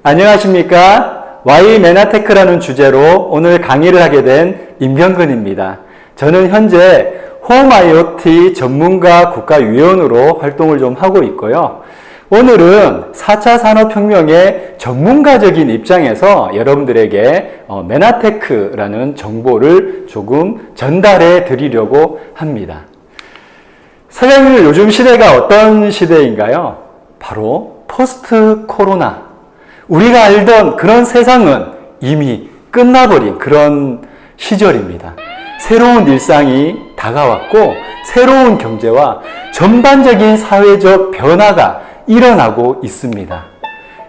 안녕하십니까? Y메나테크라는 주제로 오늘 강의를 하게 된 임병근입니다. 저는 현재 홈 IoT 전문가 국가위원으로 활동을 좀 하고 있고요. 오늘은 4차 산업혁명의 전문가적인 입장에서 여러분들에게 메나테크라는 정보를 조금 전달해 드리려고 합니다. 사장님, 요즘 시대가 어떤 시대인가요? 바로 포스트 코로나. 우리가 알던 그런 세상은 이미 끝나버린 그런 시절입니다. 새로운 일상이 다가왔고 새로운 경제와 전반적인 사회적 변화가 일어나고 있습니다.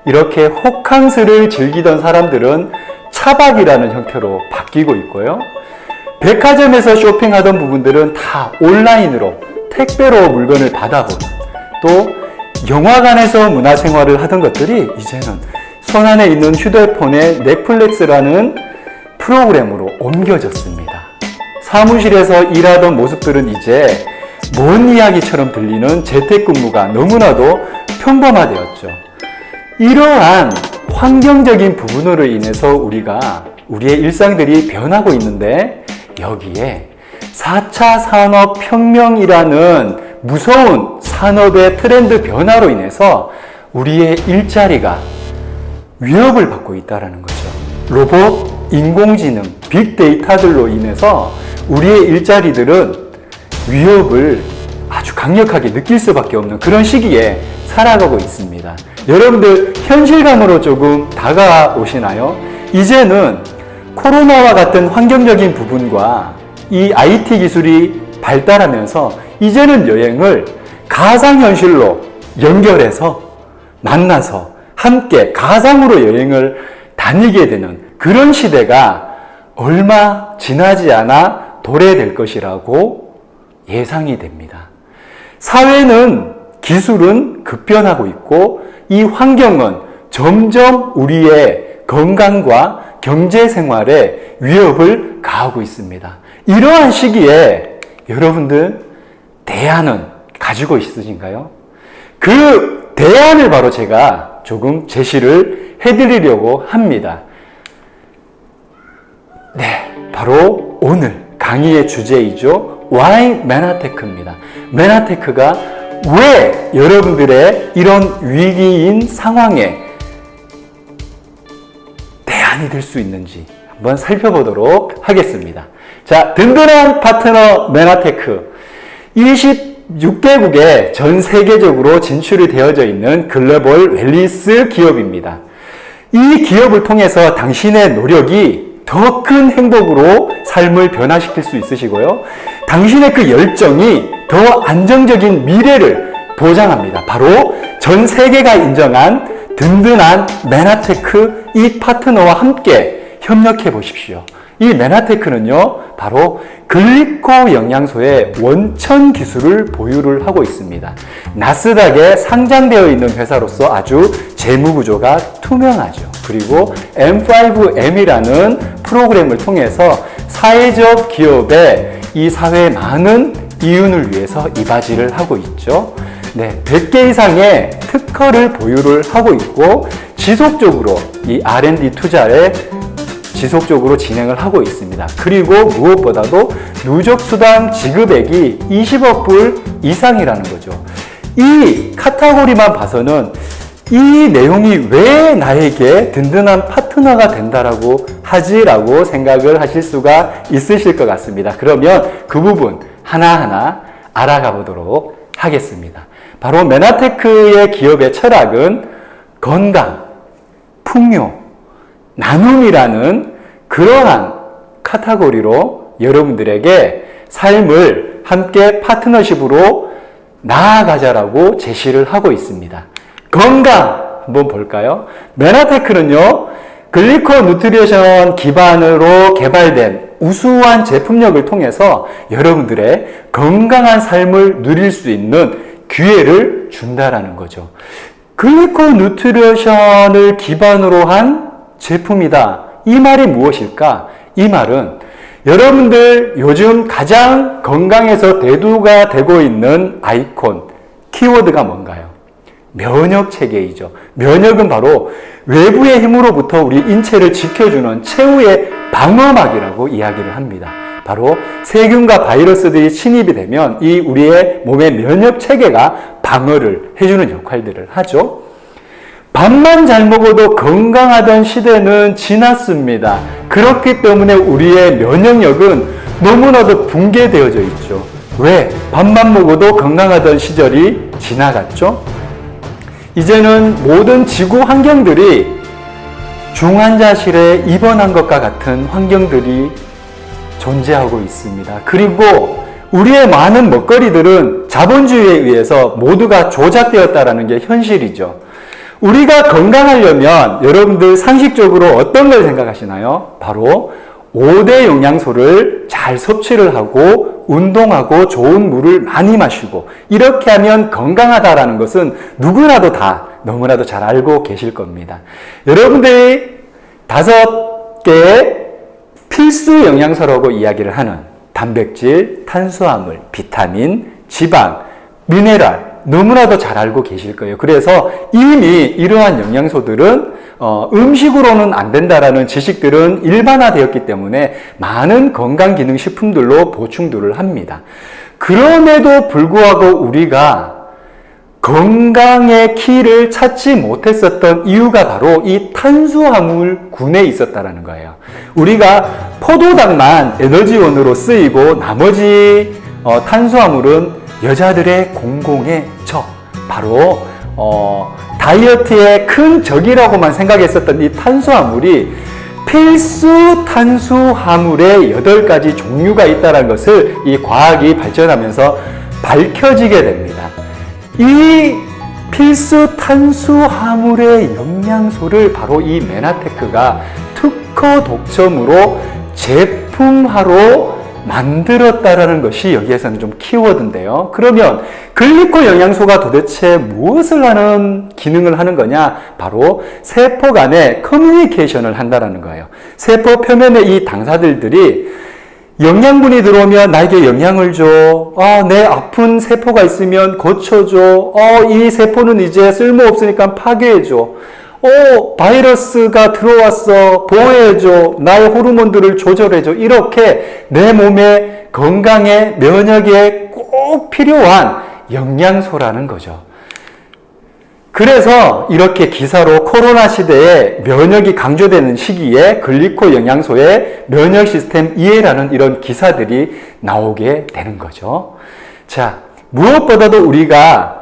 이렇게 호캉스를 즐기던 사람들은 차박이라는 형태로 바뀌고 있고요. 백화점에서 쇼핑하던 부분들은 다 온라인으로 택배로 물건을 받아보는, 또 영화관에서 문화생활을 하던 것들이 이제는 손안에 있는 휴대폰의 넷플릭스라는 프로그램으로 옮겨졌습니다. 사무실에서 일하던 모습들은 이제 먼 이야기처럼 들리는 재택근무가 너무나도 평범화되었죠. 이러한 환경적인 부분으로 인해서 우리의 일상들이 변하고 있는데, 여기에 4차 산업혁명이라는 무서운 산업의 트렌드 변화로 인해서 우리의 일자리가 위협을 받고 있다는 거죠. 로봇, 인공지능, 빅데이터들로 인해서 우리의 일자리들은 위협을 아주 강력하게 느낄 수밖에 없는 그런 시기에 살아가고 있습니다. 여러분들 현실감으로 조금 다가오시나요? 이제는 코로나와 같은 환경적인 부분과 이 IT 기술이 발달하면서 이제는 여행을 가상현실로 연결해서 만나서 함께 가상으로 여행을 다니게 되는 그런 시대가 얼마 지나지 않아 도래될 것이라고 예상이 됩니다. 사회는, 기술은 급변하고 있고 이 환경은 점점 우리의 건강과 경제 생활에 위협을 가하고 있습니다. 이러한 시기에 여러분들 대안은 가지고 있으신가요? 그 대안을 바로 제가 조금 제시를 해드리려고 합니다. 네, 바로 오늘 강의의 주제이죠. Y메나테크입니다. 메나테크가 왜 여러분들의 이런 위기인 상황에 대안이 될 수 있는지 한번 살펴보도록 하겠습니다. 자, 든든한 파트너 메나테크. 26개국에 전 세계적으로 진출이 되어져 있는 글로벌 웰니스 기업입니다. 이 기업을 통해서 당신의 노력이 더 큰 행복으로 삶을 변화시킬 수 있으시고요. 당신의 그 열정이 더 안정적인 미래를 보장합니다. 바로 전 세계가 인정한 든든한 메나테크, 이 파트너와 함께 협력해 보십시오. 이 메나테크는요, 바로 글리코 영양소의 원천 기술을 보유를 하고 있습니다. 나스닥에 상장되어 있는 회사로서 아주 재무 구조가 투명하죠. 그리고 M5M이라는 프로그램을 통해서 사회적 기업의 이 사회의 많은 이윤을 위해서 이바지를 하고 있죠. 네, 100개 이상의 특허를 보유를 하고 있고 지속적으로 이 R&D 투자에 지속적으로 진행을 하고 있습니다. 그리고 무엇보다도 누적수당 지급액이 20억 불 이상이라는 거죠. 이 카테고리만 봐서는 이 내용이 왜 나에게 든든한 파트너가 된다라고 하지라고 생각을 하실 수가 있으실 것 같습니다. 그러면 그 부분 하나하나 알아가 보도록 하겠습니다. 바로 메나테크의 기업의 철학은 건강, 풍요, 나눔이라는 그러한 카테고리로 여러분들에게 삶을 함께 파트너십으로 나아가자라고 제시를 하고 있습니다. 건강 한번 볼까요? 메나테크는요, 글리코 누트리션 기반으로 개발된 우수한 제품력을 통해서 여러분들의 건강한 삶을 누릴 수 있는 기회를 준다라는 거죠. 글리코 누트리션을 기반으로 한 제품이다. 이 말이 무엇일까? 이 말은 여러분들 요즘 가장 건강에서 대두가 되고 있는 아이콘, 키워드가 뭔가요? 면역 체계이죠. 면역은 바로 외부의 힘으로부터 우리 인체를 지켜주는 최후의 방어막이라고 이야기를 합니다. 바로 세균과 바이러스들이 침입이 되면 이 우리의 몸의 면역 체계가 방어를 해주는 역할들을 하죠. 밥만 잘 먹어도 건강하던 시대는 지났습니다. 그렇기 때문에 우리의 면역력은 너무나도 붕괴되어져 있죠. 왜? 밥만 먹어도 건강하던 시절이 지나갔죠? 이제는 모든 지구 환경들이 중환자실에 입원한 것과 같은 환경들이 존재하고 있습니다. 그리고 우리의 많은 먹거리들은 자본주의에 의해서 모두가 조작되었다는 게 현실이죠. 우리가 건강하려면 여러분들 상식적으로 어떤 걸 생각하시나요? 바로 5대 영양소를 잘 섭취를 하고 운동하고 좋은 물을 많이 마시고 이렇게 하면 건강하다라는 것은 누구나도 다 너무나도 잘 알고 계실 겁니다. 여러분들이 5개의 필수 영양소라고 이야기를 하는 단백질, 탄수화물, 비타민, 지방, 미네랄 너무나도 잘 알고 계실 거예요. 그래서 이미 이러한 영양소들은 음식으로는 안 된다라는 지식들은 일반화되었기 때문에 많은 건강기능식품들로 보충들을 합니다. 그럼에도 불구하고 우리가 건강의 키를 찾지 못했었던 이유가 바로 이 탄수화물군에 있었다는 거예요. 우리가 포도당만 에너지원으로 쓰이고 나머지 탄수화물은 여자들의 공공의 적, 바로 다이어트의 큰 적이라고만 생각했었던 이 탄수화물이 필수 탄수화물의 8가지 종류가 있다는 것을 이 과학이 발전하면서 밝혀지게 됩니다. 이 필수 탄수화물의 영양소를 바로 이 메나테크가 특허 독점으로 제품화로 만들었다라는 것이 여기에서는 좀 키워드인데요. 그러면 글리코 영양소가 도대체 무엇을 하는 기능을 하는 거냐? 바로 세포 간의 커뮤니케이션을 한다는 거예요. 세포 표면의 이 당사들이 영양분이 들어오면 나에게 영양을 줘. 내 아픈 세포가 있으면 고쳐줘. 이 세포는 이제 쓸모없으니까 파괴해줘. 바이러스가 들어왔어. 보호해줘. 나의 호르몬들을 조절해줘. 이렇게 내 몸의 건강에, 면역에 꼭 필요한 영양소라는 거죠. 그래서 이렇게 기사로 코로나 시대에 면역이 강조되는 시기에 글리코 영양소의 면역 시스템 이해라는 이런 기사들이 나오게 되는 거죠. 자, 무엇보다도 우리가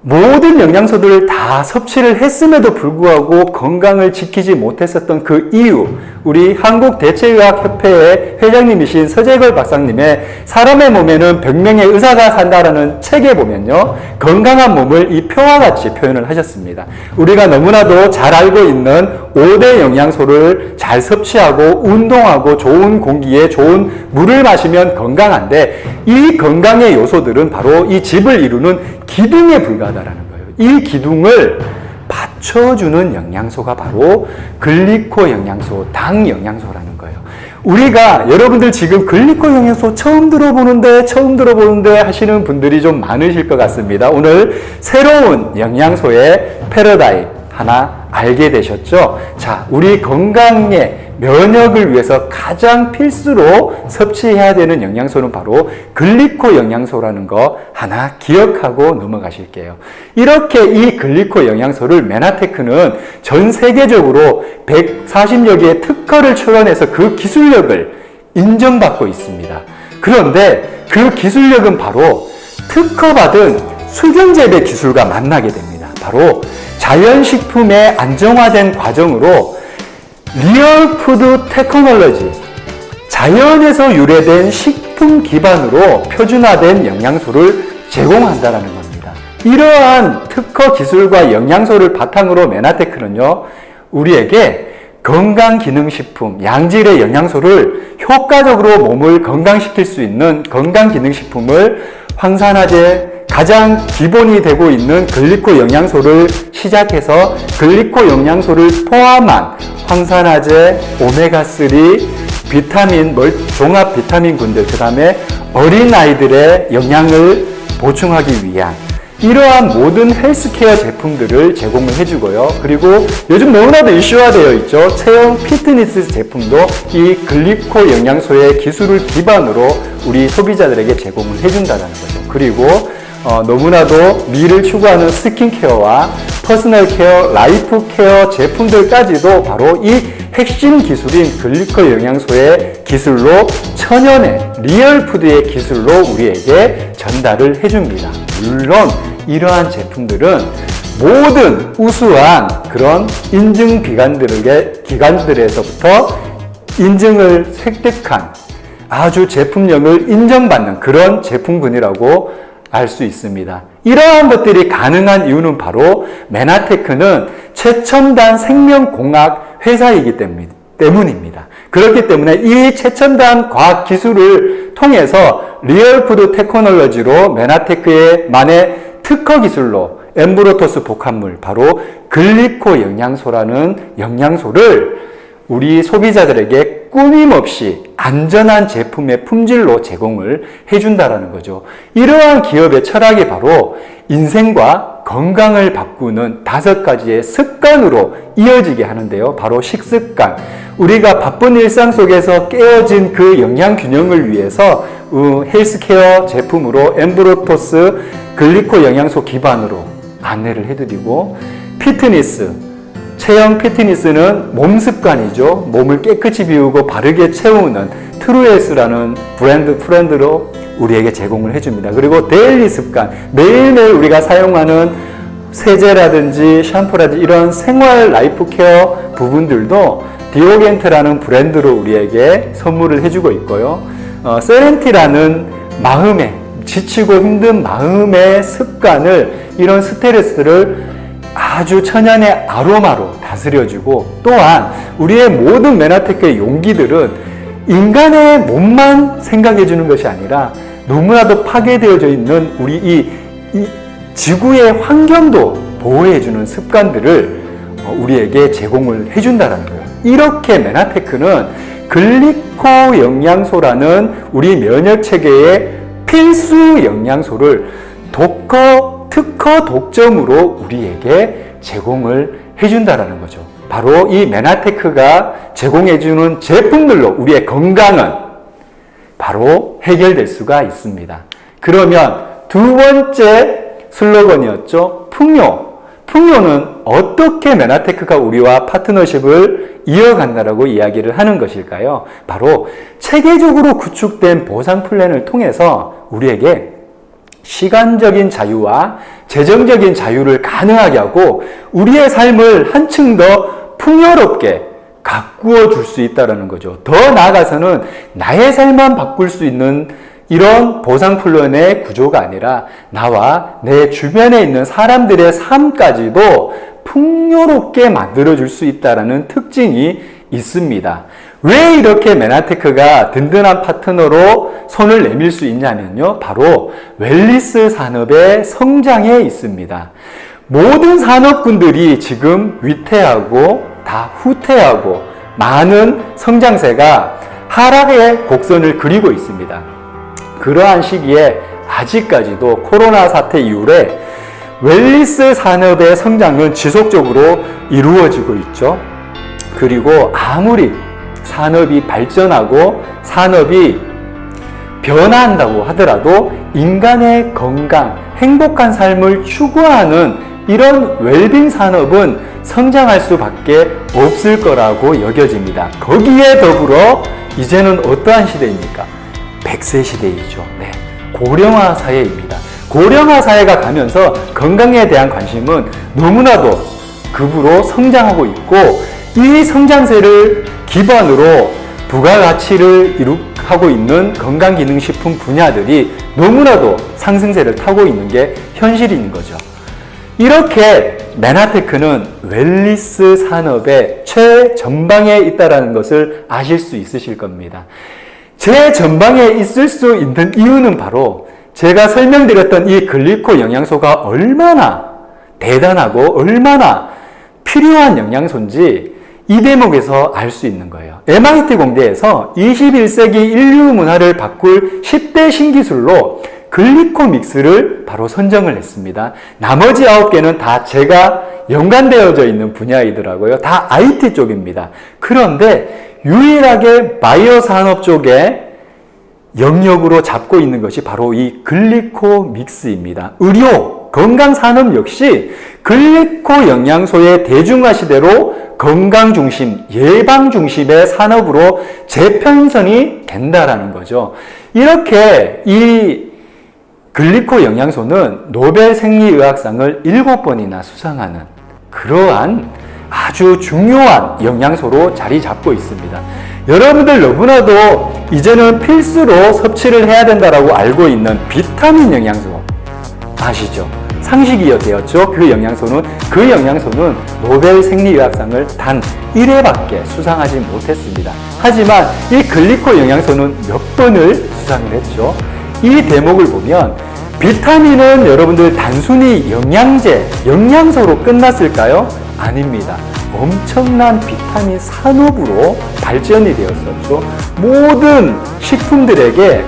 모든 영양소들을 다 섭취를 했음에도 불구하고 건강을 지키지 못했었던 그 이유, 우리 한국대체의학협회의 회장님이신 서재걸 박사님의 사람의 몸에는 100명의 의사가 산다라는 책에 보면요, 건강한 몸을 이 표와 같이 표현을 하셨습니다. 우리가 너무나도 잘 알고 있는 5대 영양소를 잘 섭취하고 운동하고 좋은 공기에 좋은 물을 마시면 건강한데, 이 건강의 요소들은 바로 이 집을 이루는 기둥에 불과하다라는 거예요. 이 기둥을 받쳐주는 영양소가 바로 글리코 영양소, 당 영양소라는 거예요. 우리가 여러분들 지금 글리코 영양소 처음 들어보는데 하시는 분들이 좀 많으실 것 같습니다. 오늘 새로운 영양소의 패러다임 하나 알게 되셨죠? 자, 우리 건강의 면역을 위해서 가장 필수로 섭취해야 되는 영양소는 바로 글리코 영양소라는 거 하나 기억하고 넘어가실게요. 이렇게 이 글리코 영양소를 메나테크는 전 세계적으로 140여 개의 특허를 출원해서 그 기술력을 인정받고 있습니다. 그런데 그 기술력은 바로 특허받은 수경재배 기술과 만나게 됩니다. 바로 자연식품의 안정화된 과정으로 리얼푸드 테크놀로지, 자연에서 유래된 식품 기반으로 표준화된 영양소를 제공한다는 겁니다. 이러한 특허 기술과 영양소를 바탕으로 메나테크는요, 우리에게 건강기능식품, 양질의 영양소를 효과적으로 몸을 건강시킬 수 있는 건강기능식품을 황산화제, 가장 기본이 되고 있는 글리코 영양소를 시작해서 글리코 영양소를 포함한 황산화제, 오메가3, 비타민, 종합 비타민군들, 그 다음에 어린아이들의 영양을 보충하기 위한 이러한 모든 헬스케어 제품들을 제공을 해주고요. 그리고 요즘 너무나도 이슈화되어 있죠. 체형 피트니스 제품도 이 글리코 영양소의 기술을 기반으로 우리 소비자들에게 제공을 해준다는 거죠. 그리고 너무나도 미를 추구하는 스킨케어와 퍼스널 케어, 라이프 케어 제품들까지도 바로 이 핵심 기술인 글리코 영양소의 기술로 천연의 리얼푸드의 기술로 우리에게 전달을 해줍니다. 물론 이러한 제품들은 모든 우수한 그런 인증 기관들에서부터 인증을 획득한 아주 제품력을 인정받는 그런 제품군이라고 알 수 있습니다. 이러한 것들이 가능한 이유는 바로 메나테크는 최첨단 생명공학 회사이기 때문입니다. 그렇기 때문에 이 최첨단 과학 기술을 통해서 리얼푸드 테크놀로지로 메나테크의 만의 특허 기술로 엠브로토스 복합물, 바로 글리코 영양소라는 영양소를 우리 소비자들에게 꾸밈없이 안전한 제품의 품질로 제공을 해준다는 거죠. 이러한 기업의 철학이 바로 인생과 건강을 바꾸는 5가지의 습관으로 이어지게 하는데요. 바로 식습관. 우리가 바쁜 일상 속에서 깨어진 그 영양 균형을 위해서 헬스케어 제품으로 엠브로토스 글리코 영양소 기반으로 안내를 해드리고, 피트니스, 체형 피트니스는 몸 습관이죠. 몸을 깨끗이 비우고 바르게 채우는 트루헬스라는 브랜드로 우리에게 제공을 해줍니다. 그리고 데일리 습관, 매일매일 우리가 사용하는 세제라든지 샴푸라든지 이런 생활 라이프 케어 부분들도 디오겐트라는 브랜드로 우리에게 선물을 해주고 있고요. 세렌티라는 마음의, 지치고 힘든 마음의 습관을, 이런 스트레스를 아주 천연의 아로마로 다스려주고, 또한 우리의 모든 메나테크의 용기들은 인간의 몸만 생각해주는 것이 아니라 너무나도 파괴되어져 있는 우리 이 지구의 환경도 보호해주는 습관들을 우리에게 제공을 해준다는 거예요. 이렇게 메나테크는 글리코 영양소라는 우리 면역체계의 필수 영양소를 특허 독점으로 우리에게 제공을 해준다는 거죠. 바로 이 메나테크가 제공해주는 제품들로 우리의 건강은 바로 해결될 수가 있습니다. 그러면 두 번째 슬로건이었죠. 풍요. 풍요는 어떻게 메나테크가 우리와 파트너십을 이어간다라고 이야기를 하는 것일까요? 바로 체계적으로 구축된 보상 플랜을 통해서 우리에게 시간적인 자유와 재정적인 자유를 가능하게 하고 우리의 삶을 한층 더 풍요롭게 가꾸어 줄 수 있다는 거죠. 더 나아가서는 나의 삶만 바꿀 수 있는 이런 보상 플랜의 구조가 아니라 나와 내 주변에 있는 사람들의 삶까지도 풍요롭게 만들어줄 수 있다는 특징이 있습니다. 왜 이렇게 메나테크가 든든한 파트너로 손을 내밀 수 있냐면요. 바로 웰니스 산업의 성장에 있습니다. 모든 산업군들이 지금 위태하고 다 후퇴하고 많은 성장세가 하락의 곡선을 그리고 있습니다. 그러한 시기에 아직까지도 코로나 사태 이후에 웰니스 산업의 성장은 지속적으로 이루어지고 있죠. 그리고 아무리 산업이 발전하고 산업이 변화한다고 하더라도 인간의 건강, 행복한 삶을 추구하는 이런 웰빙 산업은 성장할 수밖에 없을 거라고 여겨집니다. 거기에 더불어 이제는 어떠한 시대입니까? 100세 시대이죠. 네, 고령화 사회입니다. 고령화 사회가 가면서 건강에 대한 관심은 너무나도 급으로 성장하고 있고, 이 성장세를 기반으로 부가가치를 하고 있는 건강기능식품 분야들이 너무나도 상승세를 타고 있는 게 현실인 거죠. 이렇게 메나테크는 웰니스 산업의 최전방에 있다는 것을 아실 수 있으실 겁니다. 최전방에 있을 수 있는 이유는 바로 제가 설명드렸던 이 글리코 영양소가 얼마나 대단하고 얼마나 필요한 영양소인지 이 대목에서 알 수 있는 거예요. MIT 공대에서 21세기 인류 문화를 바꿀 10대 신기술로 글리코믹스를 바로 선정을 했습니다. 나머지 9개는 다 제가 연관되어져 있는 분야이더라고요. 다 IT 쪽입니다. 그런데 유일하게 바이오 산업 쪽에 영역으로 잡고 있는 것이 바로 이 글리코믹스입니다. 의료, 건강산업 역시 글리코 영양소의 대중화 시대로 건강 중심, 예방 중심의 산업으로 재편성이 된다라는 거죠. 이렇게 이 글리코 영양소는 노벨 생리의학상을 7번이나 수상하는 그러한 아주 중요한 영양소로 자리 잡고 있습니다. 여러분들 너무나도 이제는 필수로 섭취를 해야 된다고 알고 있는 비타민 영양소 아시죠? 상식이 되었죠. 그 영양소는 노벨 생리의학상을 단 1회밖에 수상하지 못했습니다. 하지만 이 글리코 영양소는 몇 번을 수상을 했죠. 이 대목을 보면 비타민은 여러분들 단순히 영양제, 영양소로 끝났을까요? 아닙니다. 엄청난 비타민 산업으로 발전이 되었었죠. 모든 식품들에게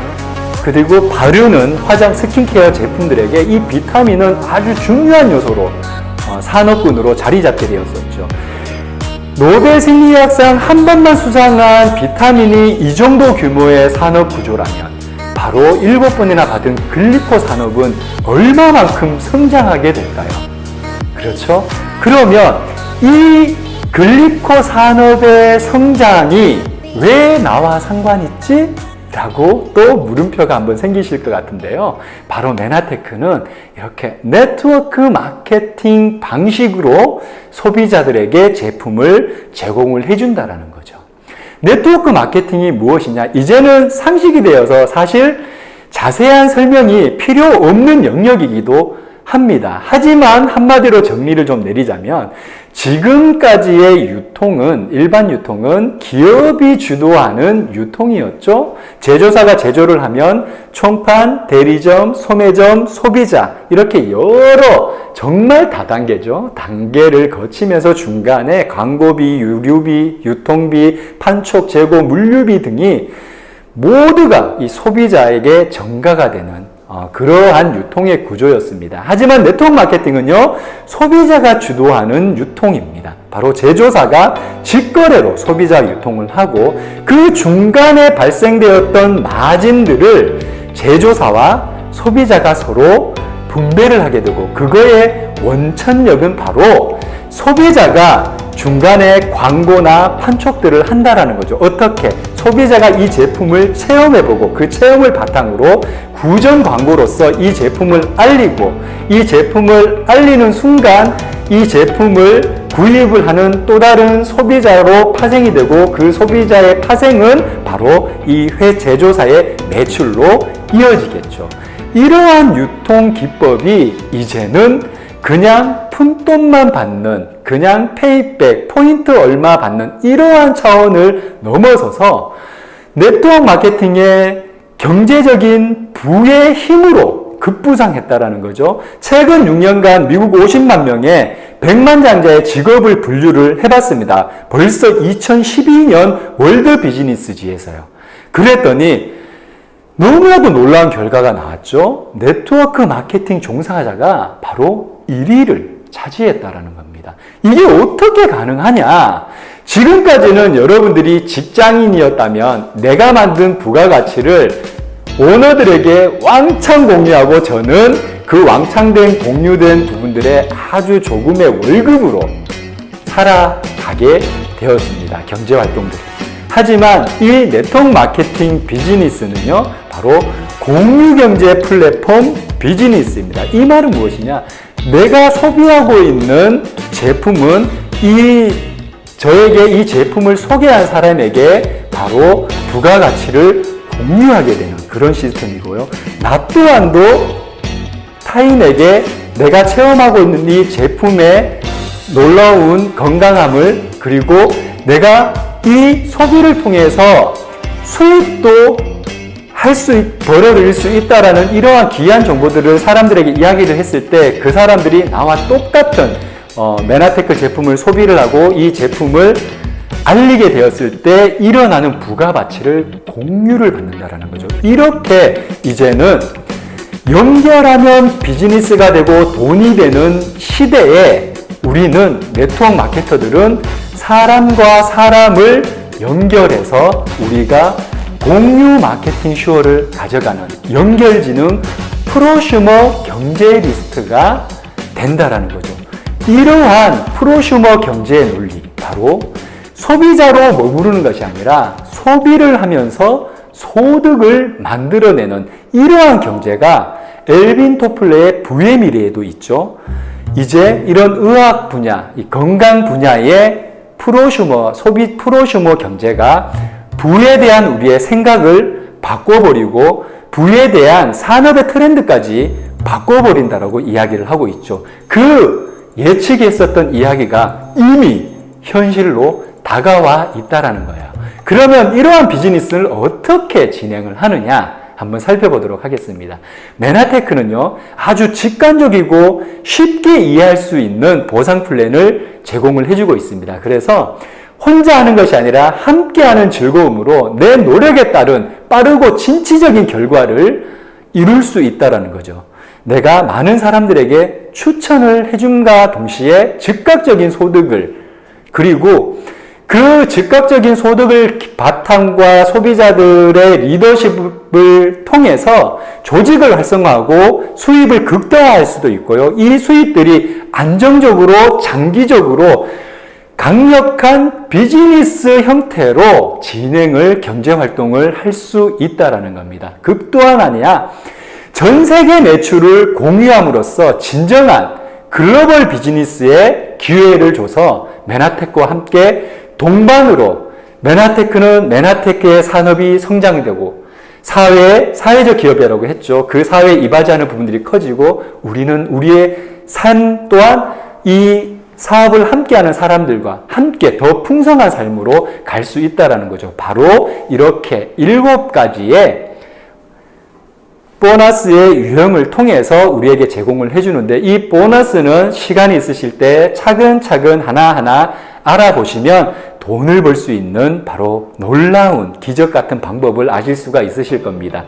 그리고 바르는 화장 스킨케어 제품들에게 이 비타민은 아주 중요한 요소로 산업군으로 자리 잡게 되었었죠. 노벨 생리학상 한 번만 수상한 비타민이 이 정도 규모의 산업 구조라면 바로 7번이나 받은 글리코 산업은 얼마만큼 성장하게 될까요? 그렇죠? 그러면 이 글리코 산업의 성장이 왜 나와 상관 있지? 라고 또 물음표가 한번 생기실 것 같은데요. 바로 메나테크는 이렇게 네트워크 마케팅 방식으로 소비자들에게 제품을 제공을 해준다는 거죠. 네트워크 마케팅이 무엇이냐? 이제는 상식이 되어서 사실 자세한 설명이 필요 없는 영역이기도 합니다. 하지만 한마디로 정리를 좀 내리자면 지금까지의 유통은, 일반 유통은 기업이 주도하는 유통이었죠. 제조사가 제조를 하면 총판, 대리점, 소매점, 소비자 이렇게 여러 정말 다단계죠. 단계를 거치면서 중간에 광고비, 유류비, 유통비, 판촉, 재고, 물류비 등이 모두가 이 소비자에게 전가가 되는 그러한 유통의 구조였습니다. 하지만 네트워크 마케팅은요, 소비자가 주도하는 유통입니다. 바로 제조사가 직거래로 소비자 유통을 하고 그 중간에 발생되었던 마진들을 제조사와 소비자가 서로 분배를 하게 되고 그거의 원천력은 바로 소비자가 중간에 광고나 판촉들을 한다라는 거죠. 어떻게? 소비자가 이 제품을 체험해보고 그 체험을 바탕으로 구전 광고로서 이 제품을 알리고 이 제품을 알리는 순간 이 제품을 구입을 하는 또 다른 소비자로 파생이 되고 그 소비자의 파생은 바로 이 제조사의 매출로 이어지겠죠. 이러한 유통 기법이 이제는 그냥 푼돈만 받는, 그냥 페이백, 포인트 얼마 받는 이러한 차원을 넘어서서 네트워크 마케팅의 경제적인 부의 힘으로 급부상했다라는 거죠. 최근 6년간 미국 50만 명의 100만 장자의 직업을 분류를 해봤습니다. 벌써 2012년 월드 비즈니스지에서요. 그랬더니 너무나도 놀라운 결과가 나왔죠. 네트워크 마케팅 종사자가 바로 1위를 차지했다라는 겁니다. 이게 어떻게 가능하냐? 지금까지는 여러분들이 직장인이었다면 내가 만든 부가가치를 오너들에게 왕창 공유하고 저는 그 왕창된 공유된 부분들의 아주 조금의 월급으로 살아가게 되었습니다. 경제활동들이. 하지만 이 네트워크 마케팅 비즈니스는요, 바로 공유경제 플랫폼 비즈니스입니다. 이 말은 무엇이냐? 내가 소비하고 있는 제품은 저에게 이 제품을 소개한 사람에게 바로 부가가치를 공유하게 되는 그런 시스템이고요. 나 또한도 타인에게 내가 체험하고 있는 이 제품의 놀라운 건강함을 그리고 내가 이 소비를 통해서 수익도 벌어들일 수 있다라는 이러한 귀한 정보들을 사람들에게 이야기를 했을 때 그 사람들이 나와 똑같은 메나테크 제품을 소비를 하고 이 제품을 알리게 되었을 때 일어나는 부가가치를 공유를 받는다라는 거죠. 이렇게 이제는 연결하면 비즈니스가 되고 돈이 되는 시대에 우리는 네트워크 마케터들은 사람과 사람을 연결해서 우리가 공유 마케팅 슈어를 가져가는 연결지능 프로슈머 경제 리스트가 된다라는 거죠. 이러한 프로슈머 경제의 논리, 바로 소비자로 머무르는 것이 아니라 소비를 하면서 소득을 만들어내는 이러한 경제가 엘빈 토플러의 부의 미래에도 있죠. 이제 이런 의학 분야, 이 건강 분야의 소비 프로슈머 경제가 부에 대한 우리의 생각을 바꿔버리고 부에 대한 산업의 트렌드까지 바꿔버린다라고 이야기를 하고 있죠. 그 예측했었던 이야기가 이미 현실로 다가와 있다라는 거예요. 그러면 이러한 비즈니스를 어떻게 진행을 하느냐 한번 살펴보도록 하겠습니다. 메나테크는요, 아주 직관적이고 쉽게 이해할 수 있는 보상 플랜을 제공을 해주고 있습니다. 그래서 혼자 하는 것이 아니라 함께 하는 즐거움으로 내 노력에 따른 빠르고 진취적인 결과를 이룰 수 있다는 거죠. 내가 많은 사람들에게 추천을 해줌과 동시에 즉각적인 소득을, 그리고 그 즉각적인 소득을 바탕과 소비자들의 리더십을 통해서 조직을 활성화하고 수입을 극대화할 수도 있고요. 이 수입들이 안정적으로 장기적으로 강력한 비즈니스 형태로 진행을 경제활동을 할 수 있다는 겁니다. 또한 아니야 전 세계 매출을 공유함으로써 진정한 글로벌 비즈니스에 기회를 줘서 메나테크와 함께 동반으로 메나테크는 메나테크의 산업이 성장되고 사회적 기업이라고 했죠. 그 사회에 이바지하는 부분들이 커지고 우리는 우리의 삶 또한 이 사업을 함께하는 사람들과 함께 더 풍성한 삶으로 갈 수 있다는 거죠. 바로 이렇게 7가지의 보너스의 유형을 통해서 우리에게 제공을 해주는데, 이 보너스는 시간이 있으실 때 차근차근 하나하나 알아보시면 돈을 벌 수 있는 바로 놀라운 기적 같은 방법을 아실 수가 있으실 겁니다.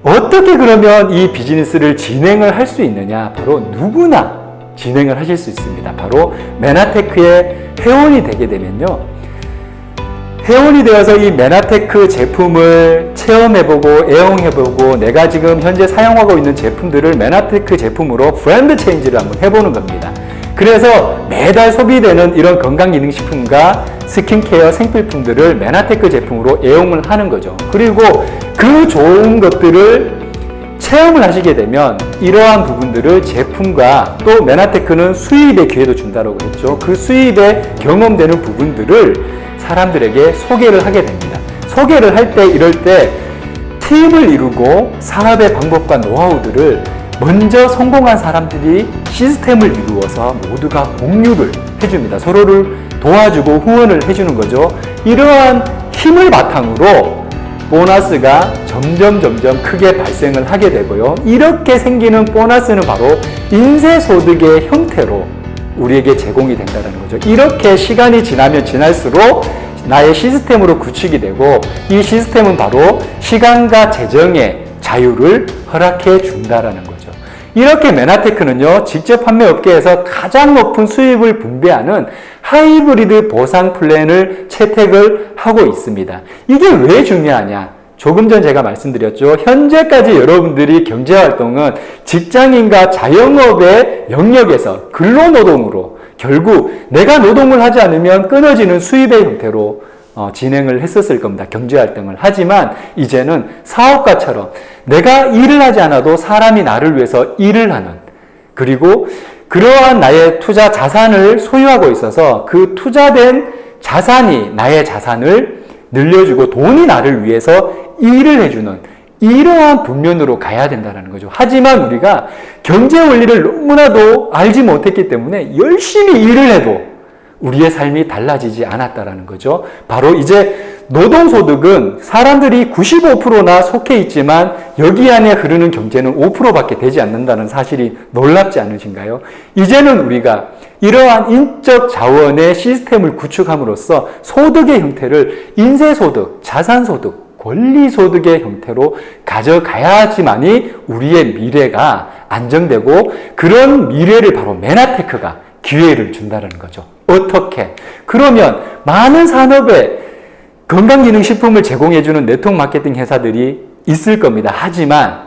어떻게 그러면 이 비즈니스를 진행을 할 수 있느냐? 바로 누구나 진행을 하실 수 있습니다. 바로 메나테크의 회원이 되게 되면요, 회원이 되어서 이 메나테크 제품을 체험해보고 애용해보고 내가 지금 현재 사용하고 있는 제품들을 메나테크 제품으로 브랜드 체인지를 한번 해보는 겁니다. 그래서 매달 소비되는 이런 건강기능식품과 스킨케어 생필품들을 메나테크 제품으로 애용을 하는 거죠. 그리고 그 좋은 것들을 체험을 하시게 되면 이러한 부분들을 제품과 또 메나테크는 수입의 기회도 준다고 했죠. 그 수입에 경험되는 부분들을 사람들에게 소개를 하게 됩니다. 소개를 할 때 이럴 때 팀을 이루고 사업의 방법과 노하우들을 먼저 성공한 사람들이 시스템을 이루어서 모두가 공유를 해줍니다. 서로를 도와주고 후원을 해주는 거죠. 이러한 힘을 바탕으로 보너스가 점점 크게 발생을 하게 되고요. 이렇게 생기는 보너스는 바로 인쇄소득의 형태로 우리에게 제공이 된다는 거죠. 이렇게 시간이 지나면 지날수록 나의 시스템으로 구축이 되고, 이 시스템은 바로 시간과 재정의 자유를 허락해 준다는 거죠. 이렇게 메나테크는요, 직접 판매 업계에서 가장 높은 수입을 분배하는 하이브리드 보상 플랜을 채택을 하고 있습니다. 이게 왜 중요하냐? 조금 전 제가 말씀드렸죠. 현재까지 여러분들이 경제활동은 직장인과 자영업의 영역에서 근로노동으로 결국 내가 노동을 하지 않으면 끊어지는 수입의 형태로 진행을 했었을 겁니다. 경제활동을. 하지만 이제는 사업가처럼 내가 일을 하지 않아도 사람이 나를 위해서 일을 하는, 그리고 그러한 나의 투자 자산을 소유하고 있어서 그 투자된 자산이 나의 자산을 늘려주고 돈이 나를 위해서 일을 해주는 이러한 분면으로 가야 된다는 거죠. 하지만 우리가 경제 원리를 너무나도 알지 못했기 때문에 열심히 일을 해도 우리의 삶이 달라지지 않았다는 거죠. 바로 이제 노동소득은 사람들이 95%나 속해 있지만 여기 안에 흐르는 경제는 5%밖에 되지 않는다는 사실이 놀랍지 않으신가요? 이제는 우리가 이러한 인적 자원의 시스템을 구축함으로써 소득의 형태를 인쇄소득, 자산소득, 권리소득의 형태로 가져가야지만이 우리의 미래가 안정되고 그런 미래를 바로 메나테크가 기회를 준다는 거죠. 어떻게? 그러면 많은 산업에 건강기능식품을 제공해주는 네트워크 마케팅 회사들이 있을 겁니다. 하지만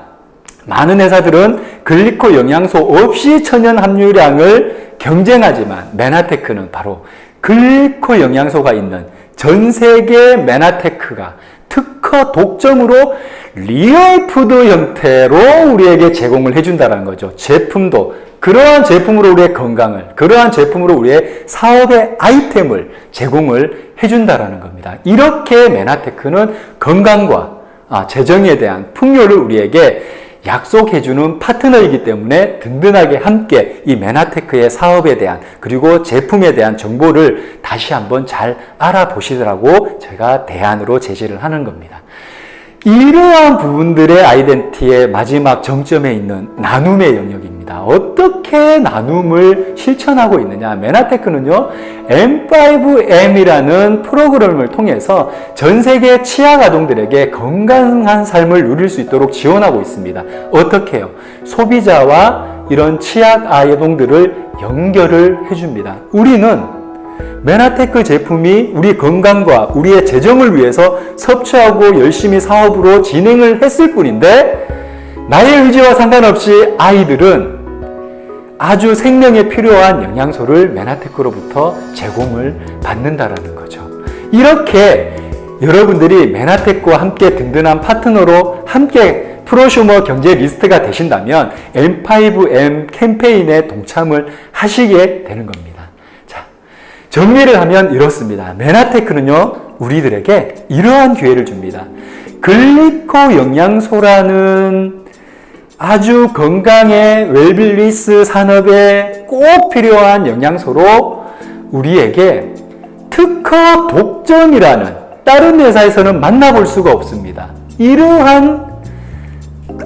많은 회사들은 글리코 영양소 없이 천연 함유량을 경쟁하지만 메나테크는 바로 글리코 영양소가 있는 전 세계 메나테크가 특허 독점으로 리얼푸드 형태로 우리에게 제공을 해준다는 거죠. 제품도 그러한 제품으로 우리의 건강을, 그러한 제품으로 우리의 사업의 아이템을 제공을 해준다는 겁니다. 이렇게 메나테크는 건강과 재정에 대한 풍요를 우리에게 약속해주는 파트너이기 때문에 든든하게 함께 이 메나테크의 사업에 대한 그리고 제품에 대한 정보를 다시 한번 잘 알아보시라고 제가 대안으로 제시를 하는 겁니다. 이러한 부분들의 아이덴티티의 마지막 정점에 있는 나눔의 영역입니다. 어떻게 나눔을 실천하고 있느냐? 메나테크는요, M5M이라는 프로그램을 통해서 전 세계 치아 아동들에게 건강한 삶을 누릴 수 있도록 지원하고 있습니다. 어떻게 해요? 소비자와 이런 치아 아동들을 연결을 해줍니다. 우리는 메나테크 제품이 우리 건강과 우리의 재정을 위해서 섭취하고 열심히 사업으로 진행을 했을 뿐인데 나의 의지와 상관없이 아이들은 아주 생명에 필요한 영양소를 메나테크로부터 제공을 받는다라는 거죠. 이렇게 여러분들이 메나테크와 함께 든든한 파트너로 함께 프로슈머 경제 리스트가 되신다면 M5M 캠페인에 동참을 하시게 되는 겁니다. 정리를 하면 이렇습니다. 메나테크는요, 우리들에게 이러한 기회를 줍니다. 글리코 영양소라는 아주 건강의 웰빌리스 산업에 꼭 필요한 영양소로 우리에게 특허 독점이라는 다른 회사에서는 만나볼 수가 없습니다. 이러한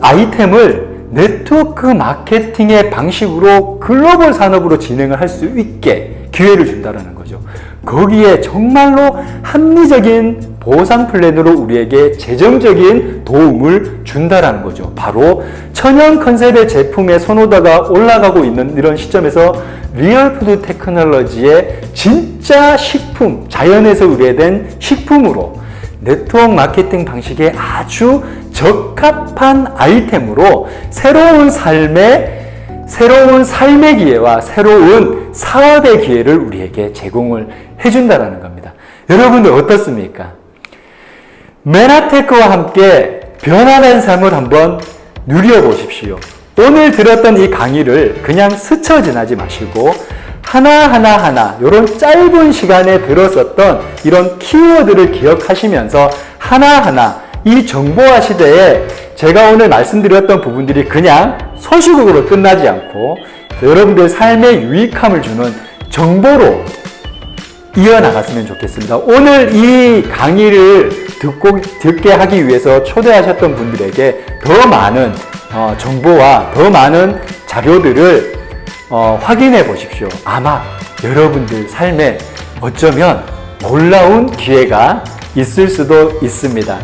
아이템을 네트워크 마케팅의 방식으로 글로벌 산업으로 진행을 할 수 있게 기회를 준다는 거죠. 거기에 정말로 합리적인 보상 플랜으로 우리에게 재정적인 도움을 준다는 거죠. 바로 천연 컨셉의 제품의 선호도가 올라가고 있는 이런 시점에서 리얼푸드 테크놀로지의 진짜 식품, 자연에서 의뢰된 식품으로 네트워크 마케팅 방식에 아주 적합한 아이템으로 새로운 삶의 기회와 새로운 사업의 기회를 우리에게 제공을 해준다는 겁니다. 여러분들 어떻습니까? 메나테크와 함께 변화된 삶을 한번 누려보십시오. 오늘 들었던 이 강의를 그냥 스쳐 지나지 마시고 하나하나 이런 짧은 시간에 들었었던 이런 키워드를 기억하시면서 하나하나 이 정보화 시대에 제가 오늘 말씀드렸던 부분들이 그냥 소식으로 끝나지 않고 여러분들 삶에 유익함을 주는 정보로 이어나갔으면 좋겠습니다. 오늘 이 강의를 듣게 하기 위해서 초대하셨던 분들에게 더 많은 정보와 더 많은 자료들을 확인해 보십시오. 아마 여러분들 삶에 어쩌면 놀라운 기회가 있을 수도 있습니다.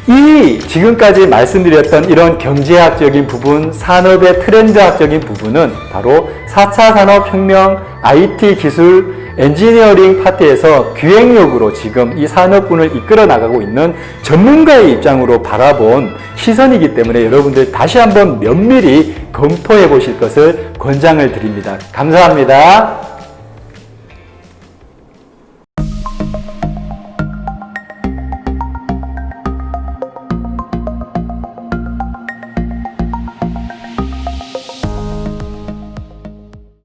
이 지금까지 말씀드렸던 이런 경제학적인 부분, 산업의 트렌드학적인 부분은 바로 4차 산업혁명, IT 기술, 엔지니어링 파트에서 기획력으로 지금 이 산업군을 이끌어 나가고 있는 전문가의 입장으로 바라본 시선이기 때문에 여러분들 다시 한번 면밀히 검토해 보실 것을 권장을 드립니다. 감사합니다.